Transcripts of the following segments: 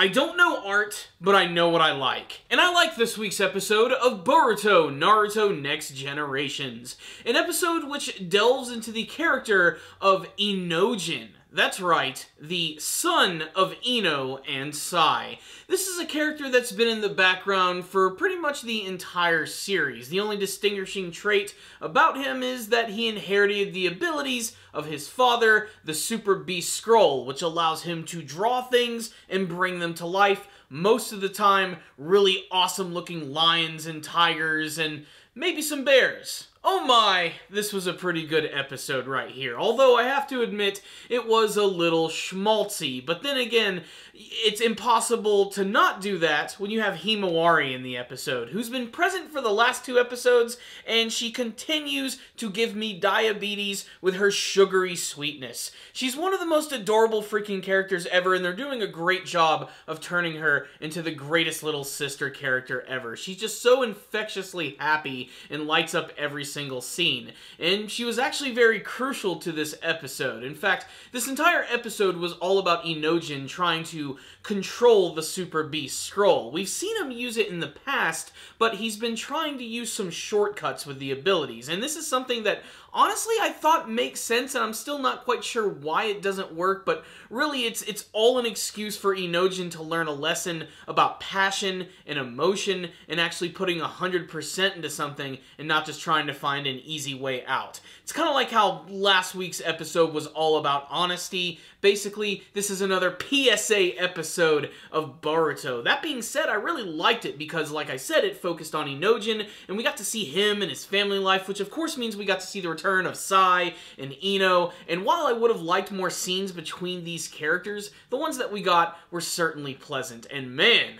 I don't know art, but I know what I like. And I like this week's episode of Boruto, Naruto Next Generations. An episode which delves into the character of Inojin. That's right, the son of Ino and Sai. This is a character that's been in the background for pretty much the entire series. The only distinguishing trait about him is that he inherited the abilities of his father, the Super Beast Scroll, which allows him to draw things and bring them to life. Most of the time, really awesome looking lions and tigers and maybe some bears. Oh my, this was a pretty good episode right here. Although I have to admit, it was a little schmaltzy. But then again, it's impossible to not do that when you have Himawari in the episode, who's been present for the last 2 episodes, and she continues to give me diabetes with her sugary sweetness. She's one of the most adorable freaking characters ever, and they're doing a great job of turning her into the greatest little sister character ever. She's just so infectiously happy and lights up every single scene, and she was actually very crucial to this episode. In fact, this entire episode was all about Inojin trying to control the Super Beast Scroll. We've seen him use it in the past, but he's been trying to use some shortcuts with the abilities, and this is something that honestly I thought makes sense, and I'm still not quite sure why it doesn't work, but really it's all an excuse for Inojin to learn a lesson about passion and emotion and actually putting 100% into something and not just trying to find an easy way out. It's kind of like how last week's episode was all about honesty. Basically, this is another PSA episode of Boruto. That being said, I really liked it because, like I said, it focused on Inojin, and we got to see him and his family life, which of course means we got to see the return of Sai and Ino, and while I would have liked more scenes between these characters, the ones that we got were certainly pleasant, and man,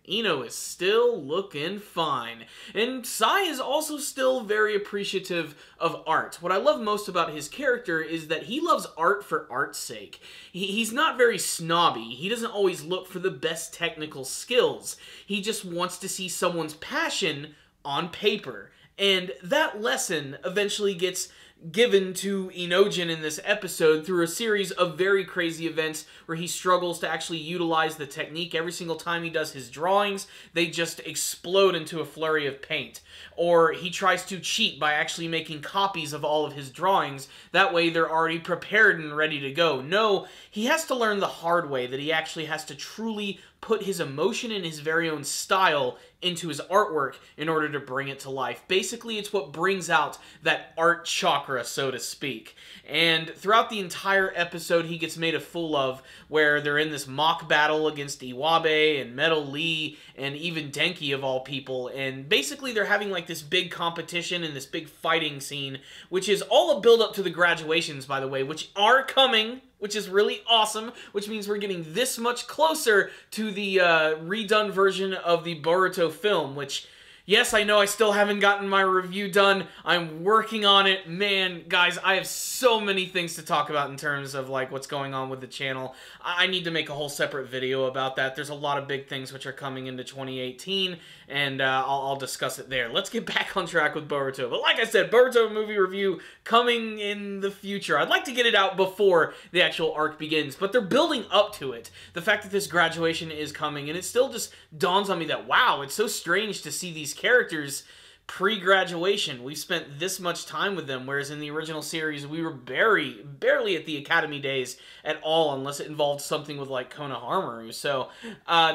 Ino is still looking fine. And Sai is also still very appreciative of art. What I love most about his character is that he loves art for art's sake. He's not very snobby. He doesn't always look for the best technical skills. He just wants to see someone's passion on paper. And that lesson eventually gets given to Inojin in this episode through a series of very crazy events where he struggles to actually utilize the technique. Every single time he does his drawings, they just explode into a flurry of paint. Or he tries to cheat by actually making copies of all of his drawings. That way they're already prepared and ready to go. No, he has to learn the hard way that he actually has to truly put his emotion and his very own style into his artwork in order to bring it to life. Basically, it's what brings out that art chakra, so to speak. And throughout the entire episode, he gets made a fool of, where they're in this mock battle against Iwabe and Metal Lee and even Denki of all people, and basically they're having like this big competition and this big fighting scene, which is all a build-up to the graduations, by the way, which are coming, which is really awesome, which means we're getting this much closer to the redone version of the Boruto film, which, yes, I know I still haven't gotten my review done. I'm working on it. Man, guys, I have so many things to talk about in terms of like what's going on with the channel. I need to make a whole separate video about that. There's a lot of big things which are coming into 2018, and I'll discuss it there. Let's get back on track with Boruto. But like I said, Boruto movie review coming in the future. I'd like to get it out before the actual arc begins, but they're building up to it. The fact that this graduation is coming, and it still just dawns on me that, wow, it's so strange to see these characters pre-graduation. We've spent this much time with them, whereas in the original series we were barely at the academy days at all, unless it involved something with like Konohamaru. So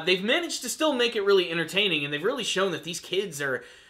they've managed to still make it really entertaining, and they've really shown that these kids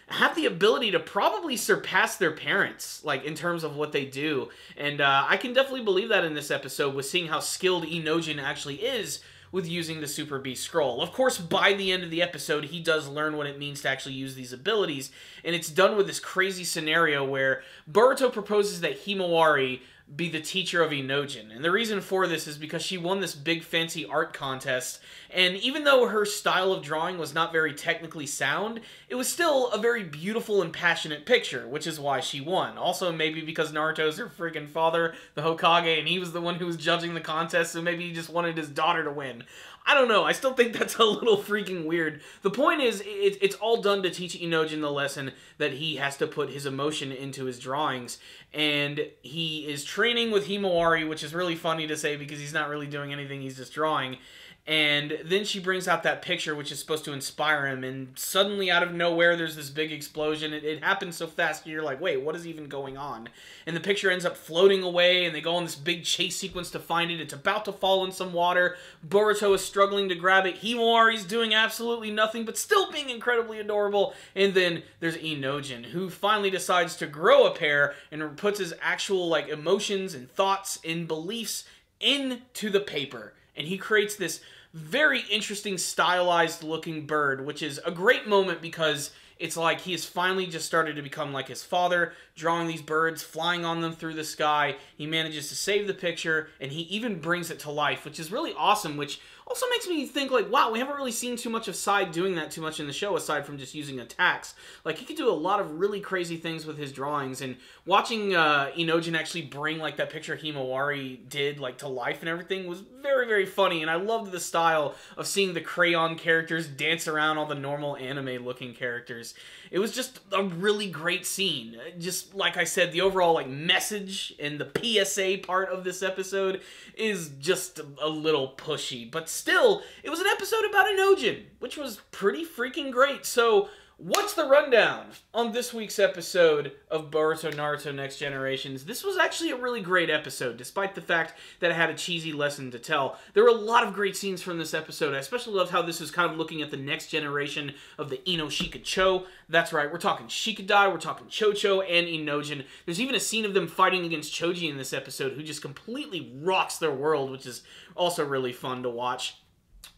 have the ability to probably surpass their parents, like, in terms of what they do. And I can definitely believe that in this episode with seeing how skilled Inojin actually is with using the Super Beast Scroll. Of course, by the end of the episode, he does learn what it means to actually use these abilities, and it's done with this crazy scenario where Boruto proposes that Himawari be the teacher of Inojin. And the reason for this is because she won this big fancy art contest, and even though her style of drawing was not very technically sound, it was still a very beautiful and passionate picture, which is why she won. Also, maybe because Naruto's her freaking father, the Hokage, and he was the one who was judging the contest, so maybe he just wanted his daughter to win. I don't know, I still think that's a little freaking weird. The point is, it's all done to teach Inojin the lesson that he has to put his emotion into his drawings, and he is training with Himawari, which is really funny to say because he's not really doing anything, he's just drawing. And then she brings out that picture, which is supposed to inspire him, and suddenly, out of nowhere, there's this big explosion. It happens so fast, you're like, wait, what is even going on? And the picture ends up floating away, and they go on this big chase sequence to find it. It's about to fall in some water. Boruto is struggling to grab it. Himawari's doing absolutely nothing, but still being incredibly adorable. And then there's Inojin, who finally decides to grow a pair and puts his actual, like, emotions and thoughts and beliefs into the paper. And he creates this very interesting stylized looking bird, which is a great moment because it's like he has finally just started to become like his father, drawing these birds, flying on them through the sky. He manages to save the picture, and he even brings it to life, which is really awesome, which also makes me think, like, wow, we haven't really seen too much of Sai doing that too much in the show, aside from just using attacks. Like, he could do a lot of really crazy things with his drawings, and watching Inojin actually bring, like, that picture Himawari did, like, to life and everything was very, very funny, and I loved the style of seeing the crayon characters dance around all the normal anime-looking characters. It was just a really great scene. Just, like I said, the overall, like, message and the PSA part of this episode is just a little pushy, but still, it was an episode about Inojin, which was pretty freaking great. So, what's the rundown on this week's episode of Boruto Naruto Next Generations? This was actually a really great episode, despite the fact that it had a cheesy lesson to tell. There were a lot of great scenes from this episode. I especially loved how this is kind of looking at the next generation of the Ino-Shika-Cho. That's right, we're talking Shikadai, we're talking Chocho, and Inojin. There's even a scene of them fighting against Choji in this episode, who just completely rocks their world, which is also really fun to watch.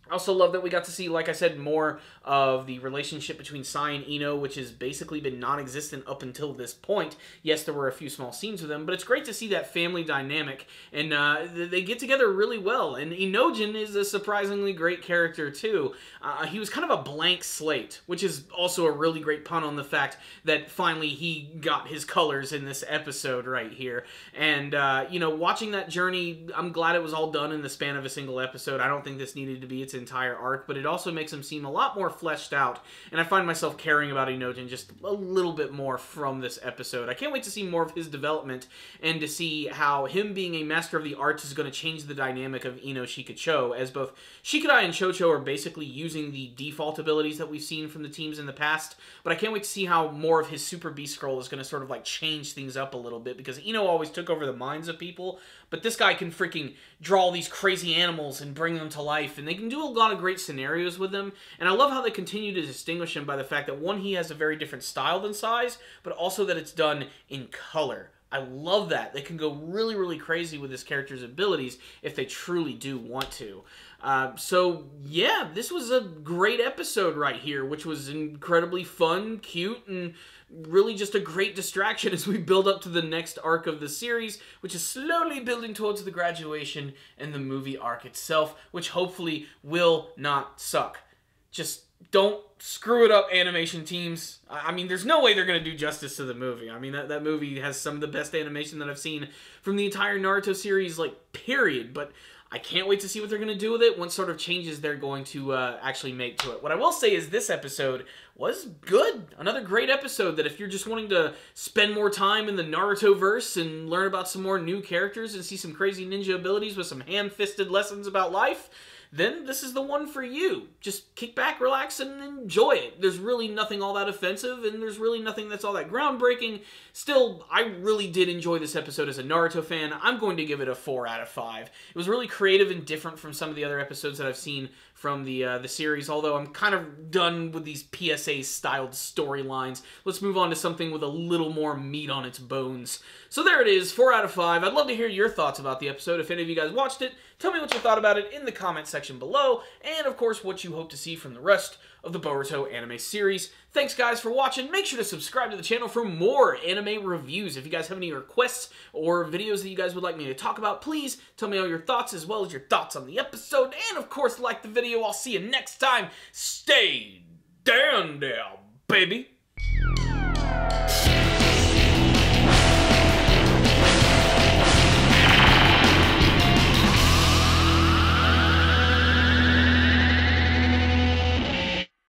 I also love that we got to see, like I said, more of the relationship between Sai and Ino, which has basically been non-existent up until this point. Yes, there were a few small scenes with them, but it's great to see that family dynamic, and they get together really well. And Inojin is a surprisingly great character, too. He was kind of a blank slate, which is also a really great pun on the fact that finally he got his colors in this episode right here. And, you know, watching that journey, I'm glad it was all done in the span of a single episode. I don't think this needed to be its entire arc, but it also makes him seem a lot more fleshed out, and I find myself caring about Inojin just a little bit more from this episode. I can't wait to see more of his development, and to see how him being a master of the arts is going to change the dynamic of Ino-Shika-Cho, as both Shikadai and Chocho are basically using the default abilities that we've seen from the teams in the past, but I can't wait to see how more of his Super Beast Scroll is going to sort of like change things up a little bit, because Ino always took over the minds of people, but this guy can freaking draw these crazy animals and bring them to life, and they can do a lot of great scenarios with them, and I love how they continue to distinguish him by the fact that, one, he has a very different style than Sai's, but also that it's done in color. I love that. They can go really, really crazy with this character's abilities if they truly do want to. So, yeah, this was a great episode right here, which was incredibly fun, cute, and really just a great distraction as we build up to the next arc of the series, which is slowly building towards the graduation and the movie arc itself, which hopefully will not suck. Just don't screw it up, animation teams. I mean, there's no way they're going to do justice to the movie. I mean, that movie has some of the best animation that I've seen from the entire Naruto series, like, period. But I can't wait to see what they're going to do with it, what sort of changes they're going to actually make to it. What I will say is this episode was good. Another great episode that if you're just wanting to spend more time in the Naruto-verse and learn about some more new characters and see some crazy ninja abilities with some ham-fisted lessons about life, then this is the one for you. Just kick back, relax, and enjoy it. There's really nothing all that offensive, and there's really nothing that's all that groundbreaking. Still, I really did enjoy this episode as a Naruto fan. I'm going to give it a 4 out of 5. It was really creative and different from some of the other episodes that I've seen from the series, although I'm kind of done with these PSA-styled storylines. Let's move on to something with a little more meat on its bones. So there it is, 4 out of 5. I'd love to hear your thoughts about the episode. If any of you guys watched it, tell me what you thought about it in the comment section below, and of course what you hope to see from the rest of the Boruto anime series. Thanks guys for watching. Make sure to subscribe to the channel for more anime reviews. If you guys have any requests or videos that you guys would like me to talk about, please tell me all your thoughts as well as your thoughts on the episode. And of course, like the video. I'll see you next time. Stay down there, baby.